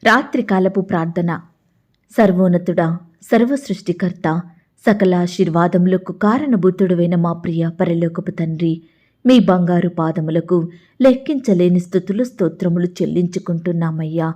రాత్రికాలపు ప్రార్థన. సర్వోన్నతుడా, సర్వసృష్టికర్త, సకల ఆశీర్వాదములకు కారణభూతుడైన మా ప్రియ పరలోకపు తండ్రి, మీ బంగారు పాదములకు లెక్కించలేని స్తుతులు స్తోత్రములు చెల్లించుకుంటున్నామయ్యా.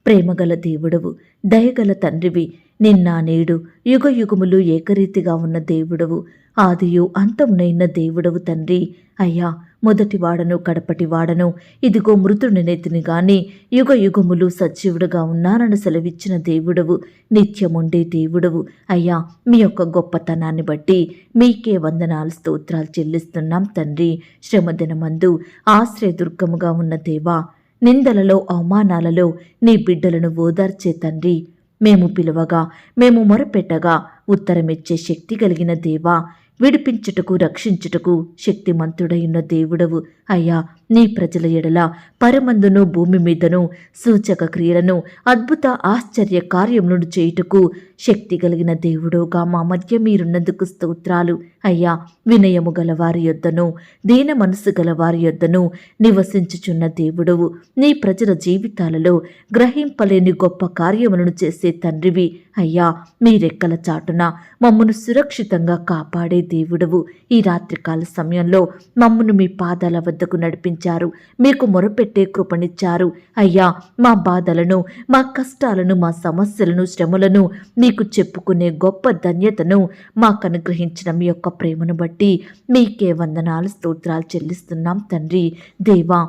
ప్రేమగల దేవుడవు, దయగల తండ్రివి, నిన్న నేడు యుగ యుగములు ఏకరీతిగా ఉన్న దేవుడవు, ఆదియు అంతమునైన దేవుడవు తండ్రి. అయ్యా, మొదటివాడను కడపటివాడను, ఇదిగో మృతుడినెతిని గాని యుగ యుగములు సజీవుడుగా ఉన్నానని సెలవిచ్చిన దేవుడవు, నిత్యముండే దేవుడవు. అయ్యా, మీ యొక్క గొప్పతనాన్ని బట్టి మీకే వందనాలు స్తోత్రాలు చెల్లిస్తున్నాం తండ్రి. శ్రమదినమందు ఆశ్రయదుర్గముగా ఉన్న దేవా, నిందలలో అవమానాలలో నీ బిడ్డలను ఓదార్చే తండ్రి, మేము పిలువగా, మేము మొరపెట్టగా ఉత్తరమిచ్చే శక్తి కలిగిన దేవా, విడిపించుటకు రక్షించుటకు శక్తిమంతుడైన దేవుడవు. అయ్యా, నీ ప్రజల ఎడల పరమందును భూమి మీదను సూచక క్రియలను అద్భుత ఆశ్చర్య కార్యములను చేయుటకు శక్తి కలిగిన దేవుడుగా మా మధ్య మీరున్నందుకు స్తోత్రాలు. అయ్యా, వినయము గల వారి యొద్దను దీన మనసు గల వారి యొద్దను నివసించుచున్న దేవుడవు. నీ ప్రజల జీవితాలలో గ్రహింపలేని గొప్ప కార్యములను చేసే తండ్రివి. అయ్యా, మీ రెక్కల చాటున మమ్మను సురక్షితంగా కాపాడే దేవుడవు. ఈ రాత్రికాల సమయంలో మమ్మను మీ పాదాల వద్దకు నడిపించారు, మీకు మొరపెట్టే కృపనిచ్చారు. అయ్యా, మా బాధలను, మా కష్టాలను, మా సమస్యలను, శ్రమలను మీకు చెప్పుకునే గొప్ప ధన్యతను మాకు అనుగ్రహించిన మీ యొక్క ప్రేమను బట్టి మీకే వందనాలు స్తోత్రాలు చెల్లిస్తున్నాం తండ్రి. దేవా,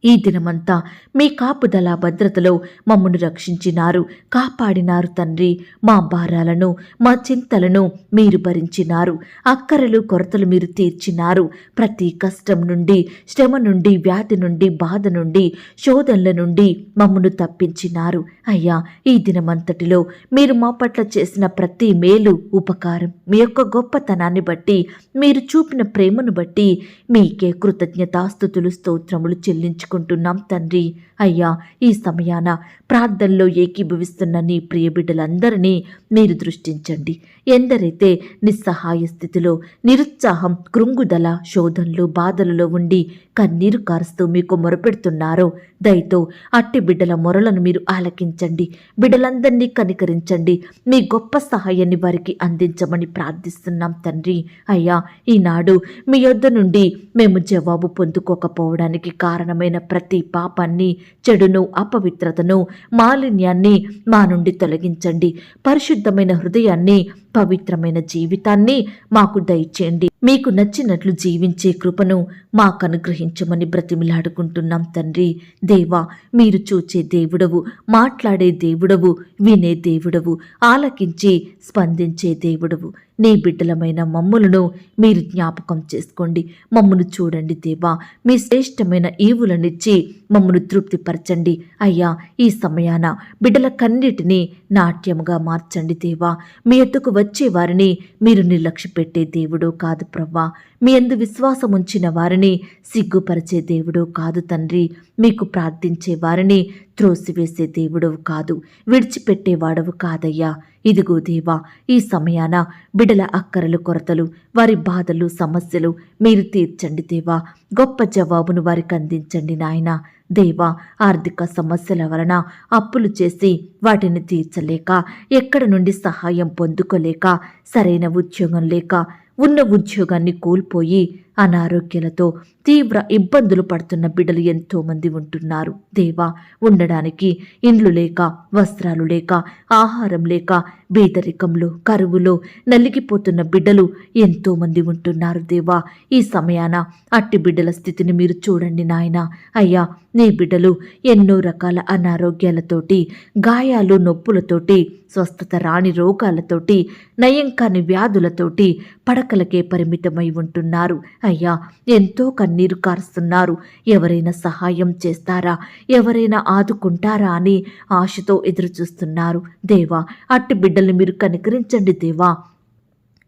ఈ దినమంతా మీ కాపుదల భద్రతలో మమ్మను రక్షించినారు, కాపాడినారు తండ్రి. మా భారాలను, మా చింతలను మీరు భరించినారు, అక్కరలు కొరతలు మీరు తీర్చినారు. ప్రతి కష్టం నుండి, శ్రమ నుండి, వ్యాధి నుండి, బాధ నుండి, శోధనల నుండి మమ్మను తప్పించినారు. అయ్యా, ఈ దినమంతటిలో మీరు మా పట్ల చేసిన ప్రతి మేలు, ఉపకారం, మీ యొక్క గొప్పతనాన్ని బట్టి, మీరు చూపిన ప్రేమను బట్టి మీకే కృతజ్ఞతాస్తుతులు స్తోత్రములు చెల్లించుకుంటున్నాం తండ్రి. అయ్యా, ఈ సమయాన ప్రార్థనలో ఏకీభవిస్తున్న నీ ప్రియ బిడ్డలందరినీ మీరు దృష్టించండి. ఎందరైతే నిస్సహాయ స్థితిలో, నిరుత్సాహం, కృంగుదల, శోధనలు, బాధలలో ఉండి కన్నీరు కారుస్తూ మీకు మొరపెడుతున్నారో, దయతో అట్టి బిడ్డల మొరలను మీరు ఆలకించండి. బిడ్డలందరినీ కనికరించండి. మీ గొప్ప సహాయాన్ని వారికి అందించమని ప్రార్థిస్తున్నాం తండ్రి. అయ్యా, ఈనాడు మీ యొద్ద నుండి మేము జవాబు పొందుకోకపోవడానికి కారణమైన ప్రతి పాపాన్ని, చెడును, అపవిత్రతను, మాలిన్యాన్ని మా నుండి తొలగించండి. పరిశుద్ధమైన హృదయాన్ని, పవిత్రమైన జీవితాన్ని మాకు దయచేయండి. మీకు నచ్చినట్లు జీవించే కృపను మాకు అనుగ్రహించమని బ్రతిమిలాడుకుంటున్నాం తండ్రి. దేవా, మీరు చూచే దేవుడవు, మాట్లాడే దేవుడవు, వినే దేవుడవు, ఆలకించి స్పందించే దేవుడవు. నీ బిడ్డలమైన మమ్ములను మీరు జ్ఞాపకం చేసుకోండి. మమ్మను చూడండి దేవా, మీ శ్రేష్టమైన ఈవులనిచ్చి మమ్మను తృప్తిపరచండి. అయ్యా, ఈ సమయాన బిడ్డల కన్నిటిని నాట్యముగా మార్చండి దేవా. మీ ఎద్దుకు వచ్చే వారిని మీరు నిర్లక్ష్య పెట్టే దేవుడు కాదు ప్రవ్వా. మీ యందు విశ్వాసం ఉంచిన వారిని సిగ్గుపరిచే దేవుడు కాదు తండ్రి. మీకు ప్రార్థించే వారిని త్రోసివేసే దేవుడవు కాదు, విడిచిపెట్టేవాడవు కాదయ్యా. ఇదిగో దేవా, ఈ సమయాన బిడల అక్కరలు, కొరతలు, వారి బాధలు, సమస్యలు మీరు తీర్చండి దేవా. గొప్ప జవాబును వారికి అందించండి నాయనా. దేవా, ఆర్థిక సమస్యల వలన అప్పులు చేసి వాటిని తీర్చలేక, ఎక్కడ నుండి సహాయం పొందుకోలేక, సరైన ఉద్యోగం లేక, ఉన్న ఉద్యోగాన్ని కోల్పోయి అనారోగ్యాలతో తీవ్ర ఇబ్బందులు పడుతున్న బిడ్డలు ఎంతో మంది ఉంటున్నారు దేవా. ఉండడానికి ఇండ్లు లేక, వస్త్రాలు లేక, ఆహారం లేక, బేదరికంలో, కరువులో నలిగిపోతున్న బిడ్డలు ఎంతో మంది ఉంటున్నారు దేవా. ఈ సమయాన అట్టి బిడ్డల స్థితిని మీరు చూడండి నాయనా. అయ్యా, నీ బిడ్డలు ఎన్నో రకాల అనారోగ్యాలతోటి, గాయాలు, నొప్పులతోటి, స్వస్థత రాని రోగాలతోటి, నయం కాని వ్యాధులతోటి పడకలకే పరిమితమై ఉంటున్నారు. అయ్యా, ఎంతో కన్నీరు కారుస్తున్నారు. ఎవరైనా సహాయం చేస్తారా, ఎవరైనా ఆదుకుంటారా అని ఆశతో ఎదురు చూస్తున్నారు దేవా. అట్టి బిడ్డల్ని మీరు కనికరించండి దేవా.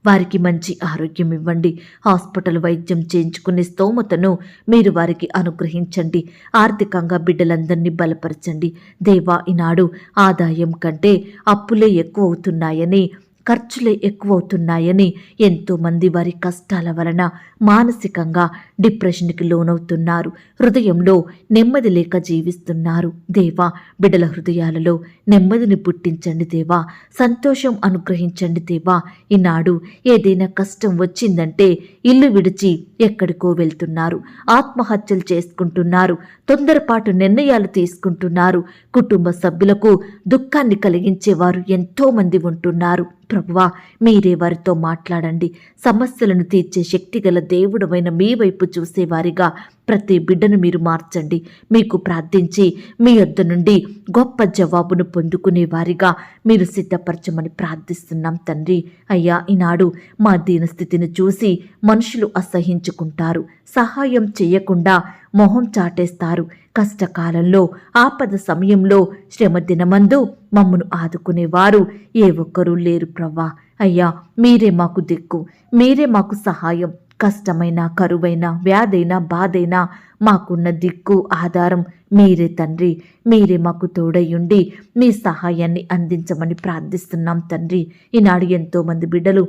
వారికి మంచి ఆరోగ్యం ఇవ్వండి. హాస్పిటల్ వైద్యం చేయించుకునే స్తోమతను మీరు వారికి అనుగ్రహించండి. ఆర్థికంగా బిడ్డలందరినీ బలపరచండి దేవా. ఈనాడు ఆదాయం కంటే అప్పులే ఎక్కువ అవుతున్నాయని ఖర్చులే ఎక్కువవుతున్నాయని ఎంతోమంది వారి కష్టాల వలన మానసికంగా డిప్రెషన్కి లోనవుతున్నారు. హృదయంలో నెమ్మది లేక జీవిస్తున్నారు. దేవా, బిడ్డల హృదయాలలో నెమ్మదిని పుట్టించండి దేవా, సంతోషం అనుగ్రహించండి దేవా. ఈనాడు ఏదైనా కష్టం వచ్చిందంటే ఇల్లు విడిచి ఎక్కడికో వెళ్తున్నారు, ఆత్మహత్యలు చేసుకుంటున్నారు, తొందరపాటు నిర్ణయాలు తీసుకుంటున్నారు. కుటుంబ సభ్యులకు దుఃఖాన్ని కలిగించేవారు ఎంతో మంది ఉంటున్నారు. ప్రభువా, మీరే వారితో మాట్లాడండి. సమస్యలను తీర్చే శక్తిగల దేవుడవైన మీ వైపు చూసేవారిగా ప్రతి బిడ్డను మీరు మార్చండి. మీకు ప్రార్థించి మీ యొద్ద నుండి గొప్ప జవాబును పొందుకునే వారిగా మీరు సిద్ధపరచమని ప్రార్థిస్తున్నాం తండ్రి. అయ్యా, ఈనాడు మా దీనస్థితిని చూసి మనుషులు అసహించుకుంటారు, సహాయం చేయకుండా మొహం చాటేస్తారు. కష్టకాలంలో, ఆపద సమయంలో, శ్రమ దినమందు మమ్మను ఆదుకునేవారు ఏ ఒక్కరూ లేరు ప్రవ్వా. అయ్యా, మీరే మాకు దిక్కు, మీరే మాకు సహాయం. కష్టమైన, కరువైన, వ్యాధైనా, బాధైనా మాకున్న దిక్కు, ఆధారం మీరే తండ్రి. మీరే మాకు తోడయ్యుండి మీ సహాయాన్ని అందించమని ప్రార్థిస్తున్నాం తండ్రి. ఈనాడు ఎంతోమంది బిడ్డలు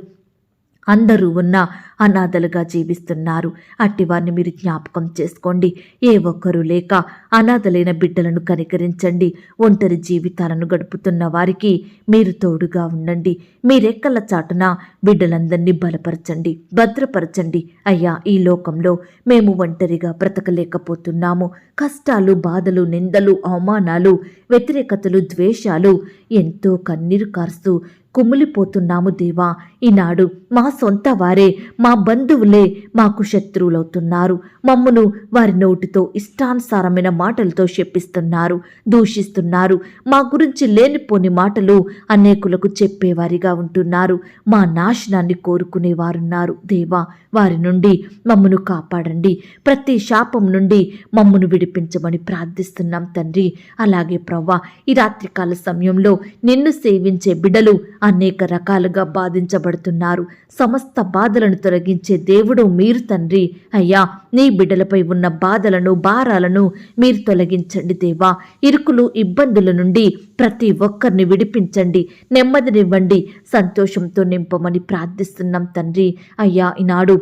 అందరూ ఉన్న అనాథలుగా జీవిస్తున్నారు. అట్టివారిని మీరు జ్ఞాపకం చేసుకోండి. ఏ ఒక్కరూ లేక అనాథలైన బిడ్డలను కనికరించండి. ఒంటరి జీవితాలను గడుపుతున్న వారికి మీరు తోడుగా ఉండండి. మీరెక్కల చాటున బిడ్డలందరినీ బలపరచండి, భద్రపరచండి. అయ్యా, ఈ లోకంలో మేము ఒంటరిగా బ్రతకలేకపోతున్నాము. కష్టాలు, బాధలు, నిందలు, అవమానాలు, వ్యతిరేకతలు, ద్వేషాలు, ఎంతో కన్నీరు కారుస్తూ కుమిలిపోతున్నాము దేవా. ఈనాడు మా సొంత వారే, మా బంధువులే మాకు శత్రువులవుతున్నారు. మమ్మను వారి నోటితో ఇష్టానుసారమైన మాటలతో శపిస్తున్నారు, దూషిస్తున్నారు. మా గురించి లేనిపోని మాటలు అనేకులకు చెప్పేవారిగా ఉంటున్నారు. మా నాశనాన్ని కోరుకునేవారున్నారు దేవా. వారి నుండి మమ్మను కాపాడండి. ప్రతి శాపం నుండి మమ్మను విడిపించమని ప్రార్థిస్తున్నాం తండ్రి. అలాగే ప్రవ్వా, ఈ రాత్రికాల సమయంలో నిన్ను సేవించే బిడ్డలు అనేక రకాలుగా బాధించబడుతున్నారు. సమస్త బాధలను తొలగించే దేవుడు మీరు తండ్రి. అయ్యా, నీ బిడ్డలపై ఉన్న బాధలను, భారాలను మీరు తొలగించండి దేవా. ఇరుకులు, ఇబ్బందుల నుండి ప్రతి ఒక్కరిని విడిపించండి, నెమ్మదినివ్వండి, సంతోషంతో నింపమని ప్రార్థిస్తున్నాం తండ్రి. అయ్యా, ఈనాడు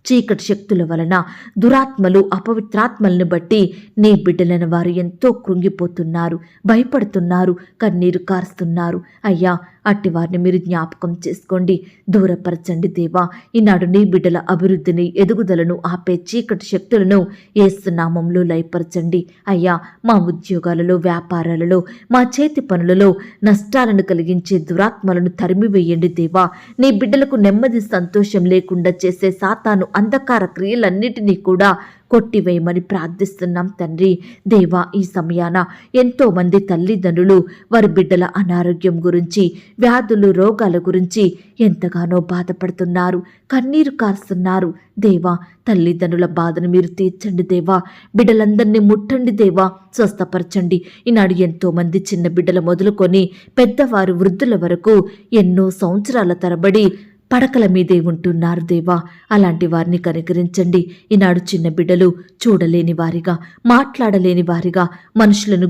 చీకటి శక్తుల వలన, దురాత్మలు, అపవిత్రాత్మలను బట్టి నీ బిడ్డలైన వారు ఎంతో కృంగిపోతున్నారు, భయపడుతున్నారు, కన్నీరు కారుస్తున్నారు. అయ్యా, అట్టి వారిని మీరు జ్ఞాపకం చేసుకోండి, దూరపరచండి దేవా. ఈనాడు నీ బిడ్డల అభివృద్ధిని, ఎదుగుదలను ఆపే చీకటి శక్తులను యేసు నామములో లయపరచండి. అయ్యా, మా ఉద్యోగాలలో, వ్యాపారాలలో, మా చేతి పనులలో నష్టాలను కలిగించే దురాత్మలను తరిమివేయండి దేవా. నీ బిడ్డలకు నెమ్మది, సంతోషం లేకుండా చేసే సాతాను అంధకార క్రియలన్నిటినీ కూడా కొట్టివేయమని ప్రార్థిస్తున్నాం తండ్రి. దేవా, ఈ సమయాన ఎంతో మంది తల్లిదండ్రులు వారి బిడ్డల అనారోగ్యం గురించి, వ్యాధులు, రోగాల గురించి ఎంతగానో బాధపడుతున్నారు, కన్నీరు కారుస్తున్నారు. దేవా, తల్లిదండ్రుల బాధను మీరు తీర్చండి దేవా. బిడ్డలందరినీ ముట్టండి దేవా, స్వస్థపరచండి. ఈనాడు ఎంతో మంది చిన్న బిడ్డల మొదలుకొని పెద్దవారు, వృద్ధుల వరకు ఎన్నో సంవత్సరాల తరబడి పడకల మీదే ఉంటున్నారు దేవా. అలాంటి వారిని కనికరించండి. ఈనాడు చిన్న బిడ్డలు చూడలేని వారిగా, మాట్లాడలేని వారిగా, మనుషులను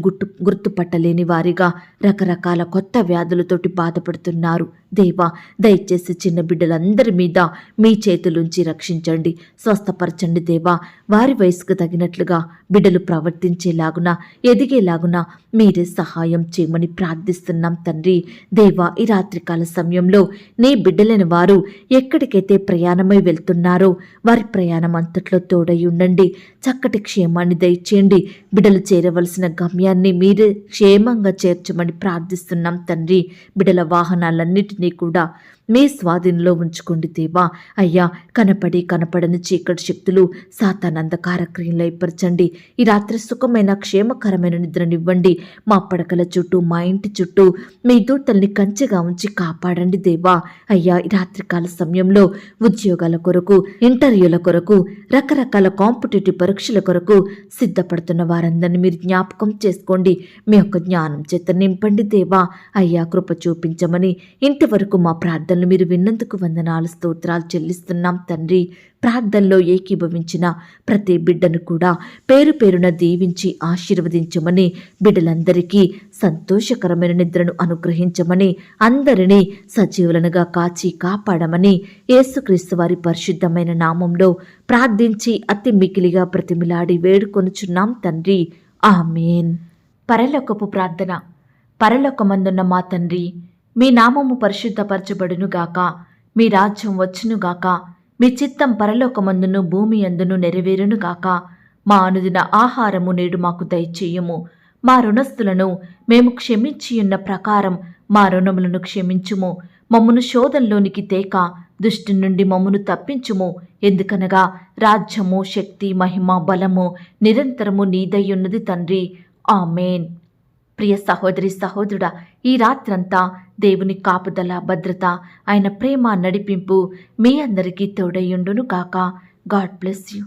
గుర్తుపట్టలేని వారిగా రకరకాల కొత్త వ్యాధులతోటి బాధపడుతున్నారు దేవా. దయచేసి చిన్న బిడ్డలందరి మీద మీ చేతులుంచి రక్షించండి, స్వస్థపరచండి దేవా. వారి వయసుకు తగినట్లుగా బిడ్డలు ప్రవర్తించేలాగున, ఎదిగేలాగున మీరే సహాయం చేయమని ప్రార్థిస్తున్నాం తండ్రి. దేవా, ఈ రాత్రికాల సమయంలో నీ బిడ్డలైన వారు ఎక్కడికైతే ప్రయాణమై వెళ్తున్నారో వారి ప్రయాణం అంతట్లో తోడై ఉండండి. చక్కటి క్షేమాన్ని దయచేయండి. బిడ్డలు చేరవలసిన గమ్యాన్ని మీరే క్షేమంగా చేర్చమని ప్రార్థిస్తున్నాం తండ్రి. బిడ్డల వాహనాలన్నిటినీ కూడా మీ స్వాధీనంలో ఉంచుకోండి దేవా. అయ్యా, కనపడని చీకటి శక్తులు, సాతాను అంధకార క్రియలు ఏర్పరచండి. ఈ రాత్రి సుఖమైన, క్షేమకరమైన నిద్రనివ్వండి. మా పడకల చుట్టూ, మా ఇంటి చుట్టూ మీ దూతల్ని కంచెగా ఉంచి కాపాడండి దేవా. అయ్యా, ఈ రాత్రికాల సమయంలో ఉద్యోగాల కొరకు, ఇంటర్వ్యూల కొరకు, రకరకాల కాంపిటేటివ్ పరీక్షల కొరకు సిద్ధపడుతున్న వారందరినీ మీరు జ్ఞాపకం చేసుకోండి. మీ యొక్క జ్ఞానం చేత నింపండి దేవా. అయ్యా, కృప చూపించమని ఇంతవరకు మా ప్రార్థనలు మీరు విన్నందుకు వందనాలు, స్తోత్రాలు చెల్లిస్తున్నాం తండ్రి. ప్రార్థనలో ఏకీభవించిన ప్రతి బిడ్డను కూడా పేరు పేరున దీవించి ఆశీర్వదించమని, బిడ్డలందరికీ సంతోషకరమైన నిద్రను అనుగ్రహించమని, అందరినీ సజీవులనుగా కాచి కాపాడమని యేసుక్రీస్తు వారి పరిశుద్ధమైన నామంలో ప్రార్థించి అతి మికిలిగా ప్రతిమిలాడి వేడుకొనుచున్నాం తండ్రి. ఆమేన్. పరలోకపు ప్రార్థన. పరలోకమందున్న మా తండ్రి, మీ నామము పరిశుద్ధపరచబడునుగాక, మీ రాజ్యం వచ్చునుగాక, మీ చిత్తం పరలోకమందును భూమి అందును నెరవేరునుగాక. మా అనుదిన ఆహారము నేడు మాకు దయచేయుము. మా రుణస్థులను మేము క్షమించియున్న ప్రకారం మా రుణములను క్షమించుము. మమ్మును శోధంలోనికి తేక దుష్టు నుండి మమ్మును తప్పించుము. ఎందుకనగా రాజ్యము, శక్తి, మహిమ, బలము నిరంతరము నీదయ్యున్నది తండ్రి. ఆమేన్. ప్రియ సహోదరి సహోదరుడా, ఈ రాత్రంతా దేవుని కాపుదల, భద్రత, ఆయన ప్రేమ, నడిపింపు మీ అందరికీ తోడయ్యుండును కాక. God bless you.